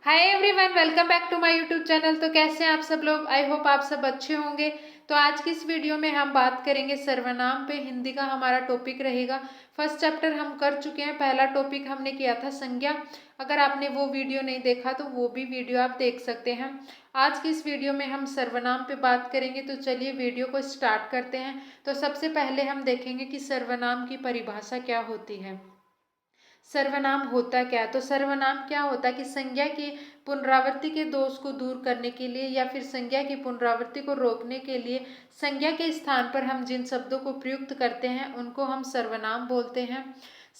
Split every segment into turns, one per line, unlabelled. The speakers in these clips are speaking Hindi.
Hi everyone, welcome back to my YouTube channel. तो कैसे हैं आप सब लोग? आई होप आप सब अच्छे होंगे। तो आज की इस वीडियो में हम बात करेंगे सर्वनाम पे। हिंदी का हमारा टॉपिक रहेगा। फर्स्ट चैप्टर हम कर चुके हैं। पहला टॉपिक हमने किया था संज्ञा। अगर आपने वो वीडियो नहीं देखा तो वो भी वीडियो आप देख सकते हैं। आज की इस वीडियो में हम सर्वनाम पे बात करेंगे। तो चलिए वीडियो को स्टार्ट करते हैं। तो सबसे पहले हम देखेंगे कि सर्वनाम की परिभाषा क्या होती है। सर्वनाम होता क्या है? तो सर्वनाम क्या होता है कि संज्ञा की पुनरावृत्ति के दोष को दूर करने के लिए या फिर संज्ञा की पुनरावृत्ति को रोकने के लिए संज्ञा के स्थान पर हम जिन शब्दों को प्रयुक्त करते हैं उनको हम सर्वनाम बोलते हैं।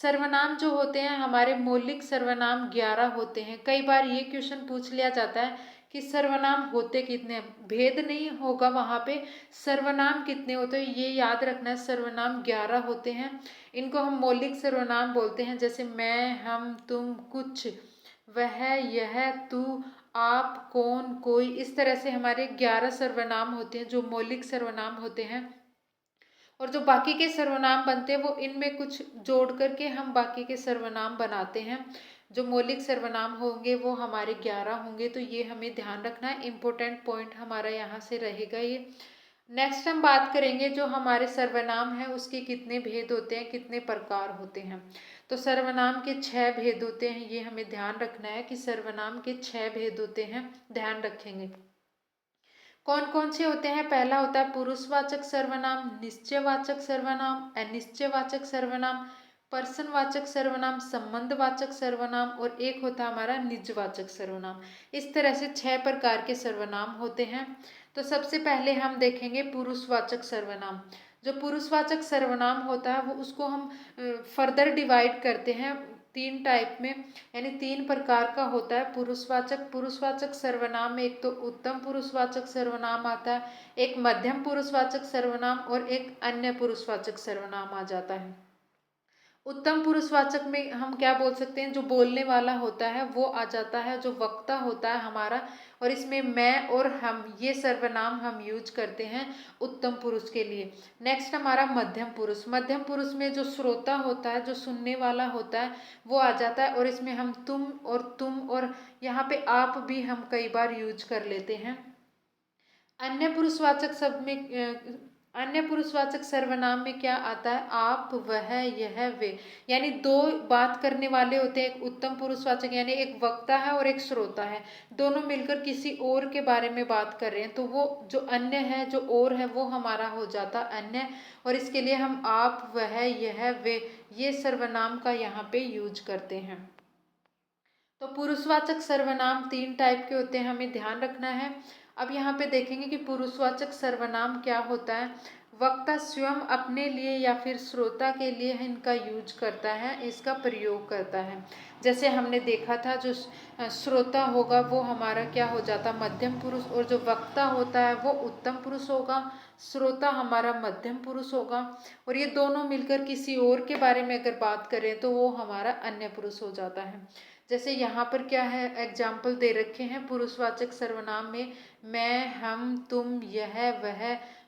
सर्वनाम जो होते हैं हमारे मौलिक सर्वनाम 11 होते हैं। कई बार ये क्वेश्चन पूछ लिया जाता है कि सर्वनाम होते कितने, भेद नहीं होगा वहाँ पे। सर्वनाम कितने होते हैं ये याद रखना है। सर्वनाम 11 होते हैं। इनको हम मौलिक सर्वनाम बोलते हैं। जैसे मैं, हम, तुम, कुछ, वह, यह, तू, आप, कौन, कोई, इस तरह से हमारे 11 सर्वनाम होते हैं जो मौलिक सर्वनाम होते हैं। और जो बाकी के सर्वनाम बनते हैं वो इनमें कुछ जोड़ करके हम बाकी के सर्वनाम बनाते हैं। जो मौलिक सर्वनाम होंगे वो हमारे 11 होंगे। तो ये हमें ध्यान रखना है। इम्पोर्टेंट पॉइंट हमारा यहाँ से रहेगा ये। नेक्स्ट हम बात करेंगे जो हमारे सर्वनाम है उसके कितने भेद होते हैं, कितने प्रकार होते हैं। तो सर्वनाम के 6 भेद होते हैं। ये हमें ध्यान रखना है कि सर्वनाम के 6 भेद होते हैं। ध्यान रखेंगे। कौन कौन से होते हैं? पहला होता है पुरुषवाचक सर्वनाम, निश्चयवाचक सर्वनाम, अनिश्चयवाचक सर्वनाम, पर्सनवाचक सर्वनाम, संबंधवाचक सर्वनाम और एक होता है हमारा निजवाचक सर्वनाम। इस तरह से 6 प्रकार के सर्वनाम होते हैं। तो सबसे पहले हम देखेंगे पुरुषवाचक सर्वनाम। जो पुरुषवाचक सर्वनाम होता है वो उसको हम फर्दर डिवाइड करते हैं 3 टाइप में, यानी 3 प्रकार का होता है पुरुषवाचक। पुरुषवाचक सर्वनाम में एक तो उत्तम पुरुषवाचक सर्वनाम आता है, एक मध्यम पुरुषवाचक सर्वनाम और एक अन्य पुरुषवाचक सर्वनाम आ जाता है। उत्तम पुरुषवाचक में हम क्या बोल सकते हैं? जो बोलने वाला होता है वो आ जाता है, जो वक्ता होता है हमारा। और इसमें मैं और हम ये सर्वनाम हम यूज करते हैं उत्तम पुरुष के लिए। नेक्स्ट हमारा मध्यम पुरुष। मध्यम पुरुष में जो श्रोता होता है, जो सुनने वाला होता है वो आ जाता है। और इसमें हम तुम और यहाँ पे आप भी हम कई बार यूज कर लेते हैं। अन्य पुरुषवाचक शब्द में अन्य पुरुषवाचक सर्वनाम में क्या आता है? आप, वह, यह, वे, यानी 2 बात करने वाले होते हैं। एक उत्तम पुरुषवाचक यानी एक वक्ता है और एक श्रोता है। दोनों मिलकर किसी और के बारे में बात कर रहे हैं। तो वो जो अन्य है, जो और है, वो हमारा हो जाता अन्य। और इसके लिए हम आप, वह, यह, वे ये सर्वनाम का यहाँ पे यूज करते हैं। तो पुरुषवाचक सर्वनाम 3 टाइप के होते हैं, हमें ध्यान रखना है। अब यहाँ पे देखेंगे कि पुरुषवाचक सर्वनाम क्या होता है। वक्ता स्वयं अपने लिए या फिर श्रोता के लिए इनका यूज करता है, इसका प्रयोग करता है। जैसे हमने देखा था जो श्रोता होगा वो हमारा क्या हो जाता? मध्यम पुरुष। और जो वक्ता होता है वो उत्तम पुरुष होगा। श्रोता हमारा मध्यम पुरुष होगा। और ये दोनों मिलकर किसी और के बारे में अगर बात करें तो वो हमारा अन्य पुरुष हो जाता है। जैसे यहाँ पर क्या है, एग्जाम्पल दे रखे हैं पुरुषवाचक सर्वनाम में मैं, हम, तुम, यह, वह,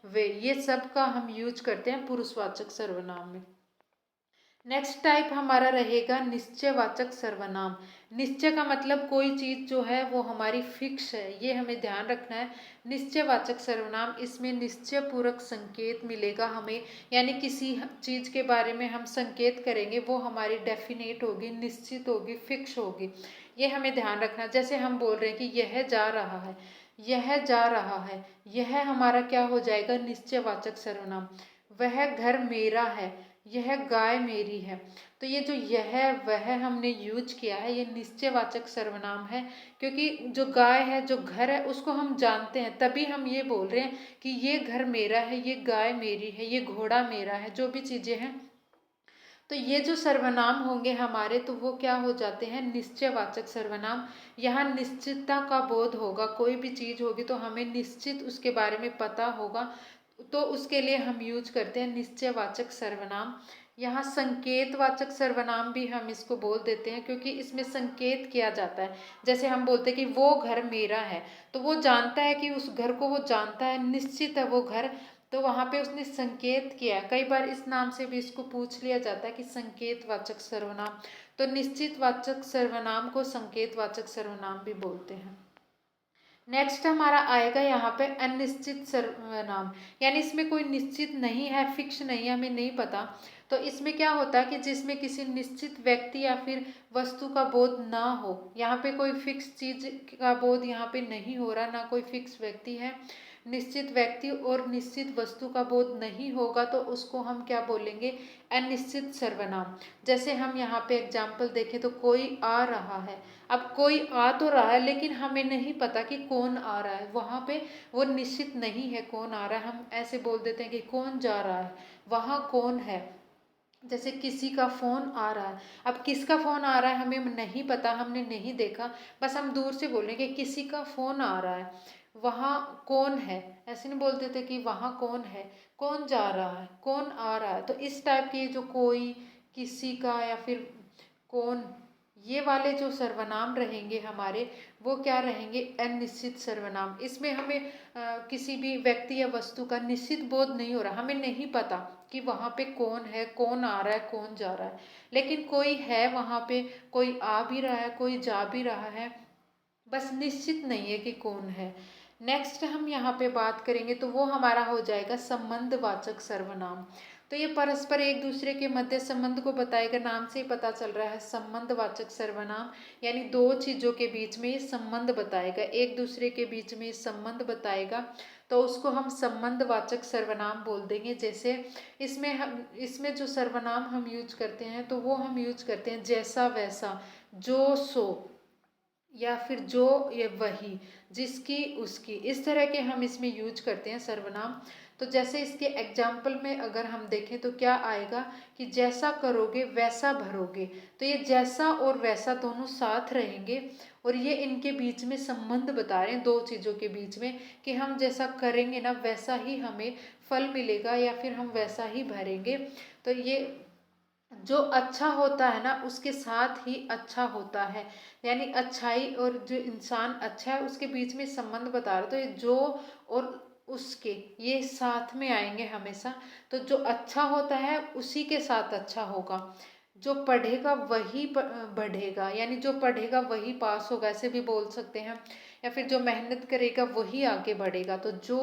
वे, ये सब का हम यूज करते हैं पुरुषवाचक सर्वनाम में। नेक्स्ट टाइप हमारा रहेगा निश्चयवाचक सर्वनाम। निश्चय का मतलब कोई चीज़ जो है वो हमारी फिक्स है, ये हमें ध्यान रखना है। निश्चयवाचक सर्वनाम, इसमें निश्चय पूर्वक संकेत मिलेगा हमें, यानी किसी चीज़ के बारे में हम संकेत करेंगे वो हमारी डेफिनेट होगी, निश्चित होगी, फिक्स होगी। ये हमें ध्यान रखना। जैसे हम बोल रहे हैं कि यह जा रहा है, यह जा रहा है, यह हमारा क्या हो जाएगा? निश्चयवाचक सर्वनाम। वह घर मेरा है, यह गाय मेरी है। तो ये जो यह वह हमने यूज किया है ये निश्चयवाचक सर्वनाम है, क्योंकि जो गाय है, जो घर है, उसको हम जानते हैं, तभी हम ये बोल रहे हैं कि ये घर मेरा है, ये गाय मेरी है, ये घोड़ा मेरा है, जो भी चीज़ें हैं। तो ये जो सर्वनाम होंगे हमारे तो वो क्या हो जाते हैं? निश्चयवाचक सर्वनाम। यहाँ निश्चितता का बोध होगा, कोई भी चीज़ होगी तो हमें निश्चित उसके बारे में पता होगा, तो उसके लिए हम यूज करते हैं निश्चयवाचक सर्वनाम। यहाँ संकेतवाचक सर्वनाम भी हम इसको बोल देते हैं, क्योंकि इसमें संकेत किया जाता है। जैसे हम बोलते हैं कि वो घर मेरा है, तो वो जानता है कि उस घर को वो जानता है, निश्चित है वो घर तो वहाँ पे उसने संकेत किया। कई बार इस नाम से भी इसको पूछ लिया जाता है कि संकेतवाचक सर्वनाम। तो निश्चितवाचक सर्वनाम को संकेतवाचक सर्वनाम भी बोलते हैं। नेक्स्ट हमारा आएगा यहाँ पे अनिश्चित सर्वनाम, यानी इसमें कोई निश्चित नहीं है, फिक्स नहीं है, हमें नहीं पता। तो इसमें क्या होता है कि जिसमें किसी निश्चित व्यक्ति या फिर वस्तु का बोध ना हो। यहाँ पे कोई फिक्स चीज का बोध यहाँ पे नहीं हो रहा, ना कोई फिक्स व्यक्ति है। निश्चित व्यक्ति और निश्चित वस्तु का बोध नहीं होगा तो उसको हम क्या बोलेंगे, अनिश्चित सर्वनाम। जैसे हम यहाँ पे एग्जाम्पल देखें तो कोई आ रहा है। अब कोई आ तो रहा है लेकिन हमें नहीं पता कि कौन आ रहा है, वहाँ पे वो निश्चित नहीं है कौन आ रहा है। हम ऐसे बोल देते हैं कि कौन जा रहा है, वहाँ कौन है। जैसे किसी का फ़ोन आ रहा है, अब किसका फ़ोन आ रहा है हमें नहीं पता, हमने नहीं देखा, बस हम दूर से बोलेंगे किसी का फ़ोन आ रहा है, वहाँ कौन है। ऐसे नहीं बोलते थे कि वहाँ कौन है, कौन जा रहा है, कौन आ रहा है। तो इस टाइप के जो कोई, किसी का या फिर कौन, ये वाले जो सर्वनाम रहेंगे हमारे, वो क्या रहेंगे, अनिश्चित सर्वनाम। इसमें हमें किसी भी व्यक्ति या वस्तु का निश्चित बोध नहीं हो रहा, हमें नहीं पता कि वहाँ पे कौन है, कौन आ रहा है, कौन जा रहा है, लेकिन कोई है वहाँ पे, कोई आ भी रहा है, कोई जा भी रहा है, बस निश्चित नहीं है कि कौन है। नेक्स्ट हम यहाँ पे बात करेंगे तो वो हमारा हो जाएगा संबंधवाचक सर्वनाम। तो ये परस्पर एक दूसरे के मध्य संबंध को बताएगा, नाम से ही पता चल रहा है संबंधवाचक सर्वनाम, यानी दो चीज़ों के बीच में ये संबंध बताएगा, एक दूसरे के बीच में संबंध बताएगा, तो उसको हम संबंधवाचक सर्वनाम बोल देंगे। जैसे इसमें जो सर्वनाम हम यूज करते हैं तो वो हम यूज करते हैं जैसा वैसा, जो सो, या फिर जो ये वही, जिसकी उसकी, इस तरह के हम इसमें यूज करते हैं सर्वनाम। तो जैसे इसके एग्जाम्पल में अगर हम देखें तो क्या आएगा कि जैसा करोगे वैसा भरोगे। तो ये जैसा और वैसा दोनों साथ रहेंगे और ये इनके बीच में संबंध बता रहे हैं दो चीज़ों के बीच में, कि हम जैसा करेंगे ना वैसा ही हमें फल मिलेगा या फिर हम वैसा ही भरेंगे। तो ये जो अच्छा होता है ना उसके साथ ही अच्छा होता है, यानी अच्छाई और जो इंसान अच्छा है उसके बीच में संबंध बता रहे। तो ये जो और उसके, ये साथ में आएंगे हमेशा। तो जो अच्छा होता है उसी के साथ अच्छा होगा, जो पढ़ेगा वही बढ़ेगा, यानी जो पढ़ेगा वही पास होगा, ऐसे भी बोल सकते हैं। या फिर जो मेहनत करेगा वही आगे बढ़ेगा। तो जो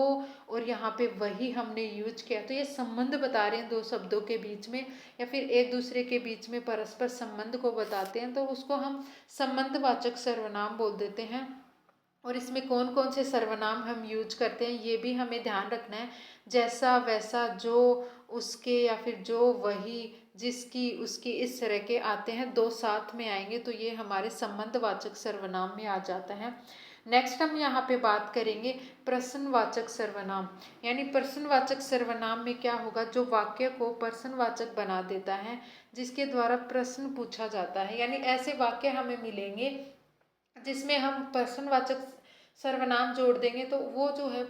और यहाँ पे वही हमने यूज किया, तो ये संबंध बता रहे हैं दो शब्दों के बीच में, या फिर एक दूसरे के बीच में परस्पर संबंध को बताते हैं, तो उसको हम संबंधवाचक सर्वनाम बोल देते हैं। और इसमें कौन कौन से सर्वनाम हम यूज करते हैं ये भी हमें ध्यान रखना है। जैसा वैसा, जो उसके, या फिर जो वही, जिसकी उसकी, इस तरह के आते हैं, दो साथ में आएंगे तो ये हमारे संबंधवाचक सर्वनाम में आ जाता है। नेक्स्ट हम यहाँ पे बात करेंगे प्रश्नवाचक सर्वनाम, यानी प्रश्नवाचक सर्वनाम में क्या होगा, जो वाक्य को प्रश्नवाचक बना देता है, जिसके द्वारा प्रश्न पूछा जाता है। यानी ऐसे वाक्य हमें मिलेंगे जिसमें हम प्रश्नवाचक सर्वनाम जोड़ देंगे तो वो जो है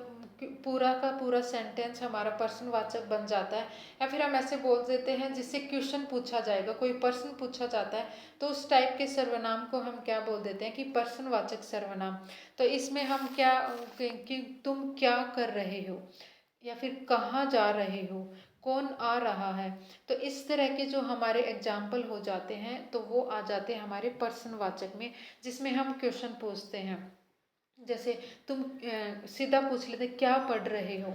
पूरा का पूरा सेंटेंस हमारा प्रश्नवाचक बन जाता है। या फिर हम ऐसे बोल देते हैं जिससे क्वेश्चन पूछा जाएगा, कोई प्रश्न पूछा जाता है, तो उस टाइप के सर्वनाम को हम क्या बोल देते हैं कि प्रश्नवाचक सर्वनाम। तो इसमें हम क्या कि तुम क्या कर रहे हो, या फिर कहाँ जा रहे हो, कौन आ रहा है। तो इस तरह के जो हमारे एग्जाम्पल हो जाते हैं तो वो आ जाते हैं हमारे प्रश्नवाचक में, जिसमें हम क्वेश्चन पूछते हैं। जैसे तुम सीधा पूछ लेते क्या पढ़ रहे हो,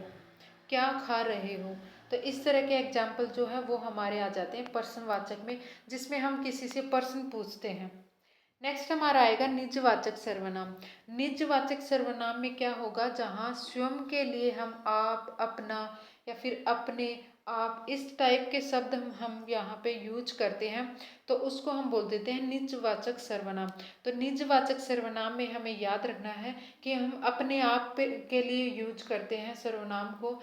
क्या खा रहे हो। तो इस तरह के एग्जाम्पल जो है वो हमारे आ जाते हैं प्रश्नवाचक में, जिसमें हम किसी से प्रश्न पूछते हैं। नेक्स्ट हमारा आएगा निजवाचक सर्वनाम। निजवाचक सर्वनाम में क्या होगा, जहाँ स्वयं के लिए हम आप, अपना, या फिर अपने, आप, इस टाइप के शब्द हम यहाँ पे यूज करते हैं, तो उसको हम बोल देते हैं निजवाचक सर्वनाम। तो निजवाचक सर्वनाम में हमें याद रखना है कि हम अपने आप के लिए यूज करते हैं सर्वनाम को,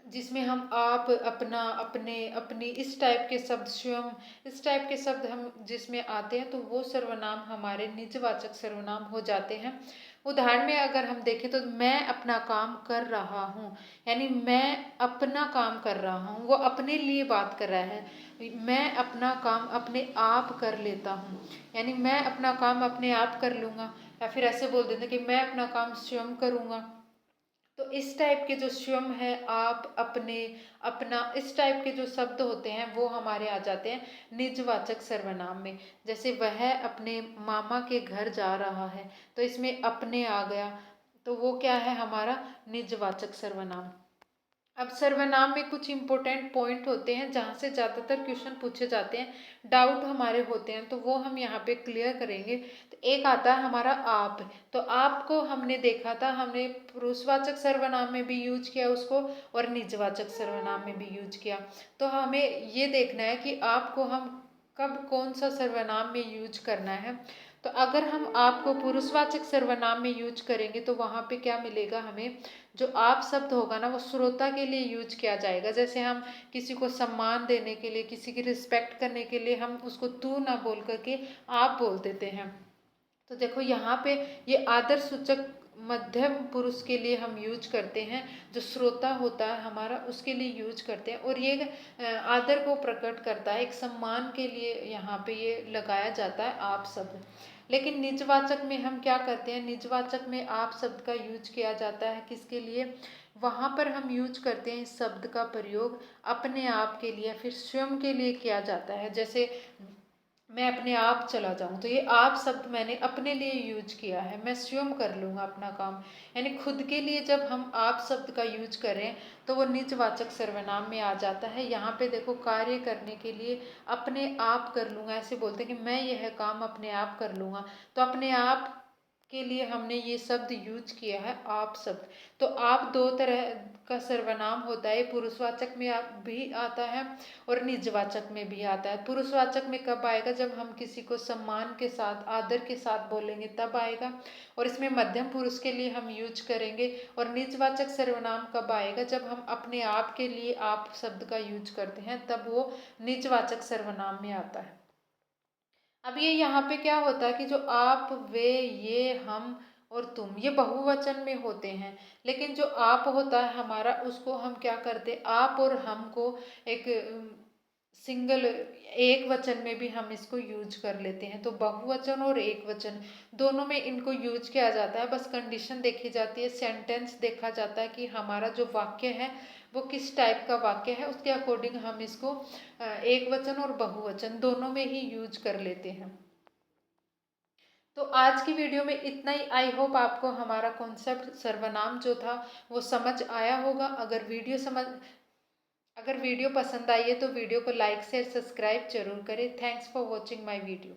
जिसमें हम आप, अपना, अपने, अपनी, इस टाइप के शब्द, स्वयं, इस टाइप के शब्द हम जिसमें आते हैं तो वो सर्वनाम हमारे निजवाचक सर्वनाम हो जाते हैं। उदाहरण में अगर हम देखें तो मैं अपना काम कर रहा हूँ, यानी मैं अपना काम कर रहा हूँ, वो अपने लिए बात कर रहा है। मैं अपना काम अपने आप कर लेता हूँ, यानी मैं अपना काम अपने आप कर लूँगा। या फिर ऐसे बोल देते कि मैं अपना काम स्वयं करूँगा। तो इस टाइप के जो स्वयं है, आप, अपने, अपना, इस टाइप के जो शब्द होते हैं वो हमारे आ जाते हैं निजवाचक सर्वनाम में। जैसे वह अपने मामा के घर जा रहा है, तो इसमें अपने आ गया, तो वो क्या है हमारा निजवाचक सर्वनाम। अब सर्वनाम में कुछ इंपॉर्टेंट पॉइंट होते हैं जहाँ से ज़्यादातर क्वेश्चन पूछे जाते हैं, डाउट हमारे होते हैं, तो वो हम यहाँ पे क्लियर करेंगे। तो एक आता है हमारा आप। तो आपको हमने देखा था, हमने पुरुषवाचक सर्वनाम में भी यूज किया उसको और निजवाचक सर्वनाम में भी यूज किया। तो हमें ये देखना है कि आपको हम कब कौन सा सर्वनाम में यूज करना है। तो अगर हम आपको पुरुषवाचक सर्वनाम में यूज करेंगे तो वहाँ पे क्या मिलेगा हमें, जो आप शब्द होगा ना वो श्रोता के लिए यूज किया जाएगा। जैसे हम किसी को सम्मान देने के लिए, किसी की रिस्पेक्ट करने के लिए हम उसको तू ना बोल करके आप बोल देते हैं। तो देखो यहाँ पे ये आदर सूचक मध्यम पुरुष के लिए हम यूज करते हैं, जो श्रोता होता है हमारा उसके लिए यूज करते हैं, और ये आदर को प्रकट करता है, एक सम्मान के लिए यहाँ पे ये लगाया जाता है आप शब्द। लेकिन निजवाचक में हम क्या करते हैं, निजवाचक में आप शब्द का यूज किया जाता है किसके लिए, वहाँ पर हम यूज करते हैं इस शब्द का प्रयोग अपने आप के लिए, फिर स्वयं के लिए किया जाता है। जैसे मैं अपने आप चला जाऊं, तो ये आप शब्द मैंने अपने लिए यूज किया है, मैं स्वयं कर लूँगा अपना काम, यानी खुद के लिए जब हम आप शब्द का यूज करें तो वो निजवाचक सर्वनाम में आ जाता है। यहाँ पे देखो कार्य करने के लिए अपने आप कर लूँगा, ऐसे बोलते हैं कि मैं यह काम अपने आप कर लूँगा, तो अपने आप के लिए हमने ये शब्द यूज किया है आप शब्द। तो आप दो तरह का सर्वनाम होता है, पुरुषवाचक में भी आता है और निजवाचक में भी आता है। पुरुषवाचक में कब आएगा, जब हम किसी को सम्मान के साथ आदर के साथ बोलेंगे तब आएगा, और इसमें मध्यम पुरुष के लिए हम यूज करेंगे। और निजवाचक सर्वनाम कब आएगा, जब हम अपने आप के लिए आप शब्द का यूज करते हैं, तब वो निजवाचक सर्वनाम में आता है। अब ये यहाँ पे क्या होता है कि जो आप, वे, ये, हम और तुम, ये बहुवचन में होते हैं, लेकिन जो आप होता है हमारा उसको हम क्या करते हैं, आप और हम को एक सिंगल एक वचन में भी हम इसको यूज कर लेते हैं। तो बहुवचन और एक वचन दोनों में इनको यूज किया जाता है, बस कंडीशन देखी जाती है, सेंटेंस देखा जाता है कि हमारा जो वाक्य है वो किस टाइप का वाक्य है, उसके अकॉर्डिंग हम इसको एक वचन और बहुवचन दोनों में ही यूज कर लेते हैं। तो आज की वीडियो में इतना ही। आई होप आपको हमारा कॉन्सेप्ट सर्वनाम जो था वो समझ आया होगा। अगर वीडियो पसंद आई है तो वीडियो को लाइक शेयर सब्सक्राइब जरूर करें। Thanks for watching my video.